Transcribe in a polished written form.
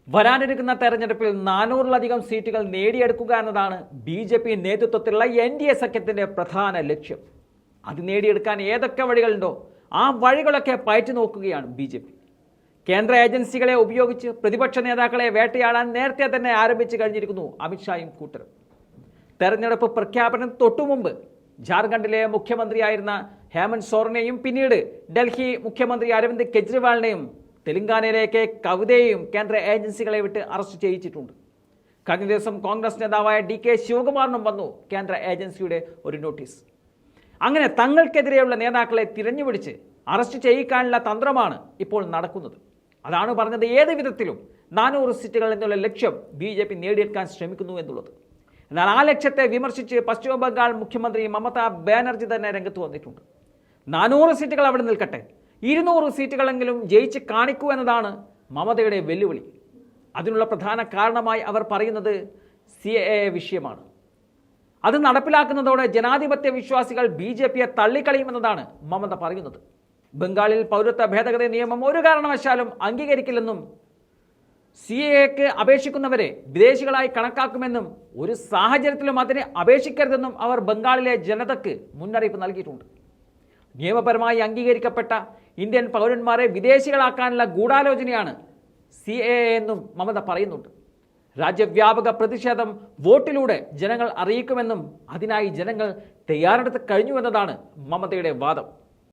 വരാനിരിക്കുന്ന തെരഞ്ഞെടുപ്പിൽ 400-ലധികം സീറ്റുകൾ നേടിയെടുക്കുക എന്നതാണ് BJP നേതൃത്വത്തിലുള്ള NDA സഖ്യത്തിന്റെ പ്രധാന ലക്ഷ്യം. അത് നേടിയെടുക്കാൻ ഏതൊക്കെ വഴികളുണ്ടോ ആ വഴികളൊക്കെ പയറ്റി നോക്കുകയാണ് BJP. കേന്ദ്ര ഏജൻസികളെ ഉപയോഗിച്ച് പ്രതിപക്ഷ നേതാക്കളെ വേട്ടയാടാൻ നേരത്തെ തന്നെ ആരംഭിച്ചു കഴിഞ്ഞിരിക്കുന്നു അമിത്ഷായും കൂട്ടരും. തെരഞ്ഞെടുപ്പ് പ്രഖ്യാപനം തൊട്ടുമുമ്പ് ജാർഖണ്ഡിലെ മുഖ്യമന്ത്രിയായിരുന്ന ഹേമന്ത് സോറനെയും പിന്നീട് ഡൽഹി മുഖ്യമന്ത്രി അരവിന്ദ് കെജ്രിവാളിനെയും തെലങ്കാനയിലേക്ക് കവിതയെയും കേന്ദ്ര ഏജൻസികളെ വിട്ട് അറസ്റ്റ് ചെയ്യിച്ചിട്ടുണ്ട്. കഴിഞ്ഞ ദിവസം കോൺഗ്രസ് നേതാവായ DK ശിവകുമാറിനും വന്നു കേന്ദ്ര ഏജൻസിയുടെ ഒരു നോട്ടീസ്. അങ്ങനെ തങ്ങൾക്കെതിരെയുള്ള നേതാക്കളെ തിരഞ്ഞുപിടിച്ച് അറസ്റ്റ് ചെയ്യിക്കാനുള്ള തന്ത്രമാണ് ഇപ്പോൾ നടക്കുന്നത്. അതാണ് പറഞ്ഞത് ഏത് വിധത്തിലും 400 സീറ്റുകൾ എന്നുള്ള ലക്ഷ്യം BJP നേടിയെടുക്കാൻ ശ്രമിക്കുന്നു എന്നുള്ളത്. എന്നാൽ ആ ലക്ഷ്യത്തെ വിമർശിച്ച് പശ്ചിമ ബംഗാൾ മുഖ്യമന്ത്രി മമതാ ബാനർജി തന്നെ രംഗത്ത് വന്നിട്ടുണ്ട്. 400 സീറ്റുകൾ അവിടെ നിൽക്കട്ടെ, 200 സീറ്റുകളെങ്കിലും ജയിച്ച് കാണിക്കൂ എന്നതാണ് മമതയുടെ വെല്ലുവിളി. അതിനുള്ള പ്രധാന കാരണമായി അവർ പറയുന്നത് CAA വിഷയമാണ്. അത് നടപ്പിലാക്കുന്നതോടെ ജനാധിപത്യ വിശ്വാസികൾ BJPയെ തള്ളിക്കളയുമെന്നതാണ് മമത പറയുന്നത്. ബംഗാളിൽ പൗരത്വ ഭേദഗതി നിയമം ഒരു കാരണവശാലും അംഗീകരിക്കില്ലെന്നും CAAക്ക് അപേക്ഷിക്കുന്നവരെ വിദേശികളായി കണക്കാക്കുമെന്നും ഒരു സാഹചര്യത്തിലും അതിനെ അപേക്ഷിക്കരുതെന്നും അവർ ബംഗാളിലെ ജനതയ്ക്ക് മുന്നറിയിപ്പ് നൽകിയിട്ടുണ്ട്. നിയമപരമായി അംഗീകരിക്കപ്പെട്ട ഇന്ത്യൻ പൗരന്മാരെ വിദേശികളാക്കാനുള്ള ഗൂഢാലോചനയാണ് CAA എന്നും മമത പറയുന്നുണ്ട്. രാജ്യവ്യാപക പ്രതിഷേധം വോട്ടിലൂടെ ജനങ്ങൾ അറിയിക്കുമെന്നും അതിനായി ജനങ്ങൾ തയ്യാറെടുത്ത് കഴിഞ്ഞുവെന്നതാണ് മമതയുടെ വാദം.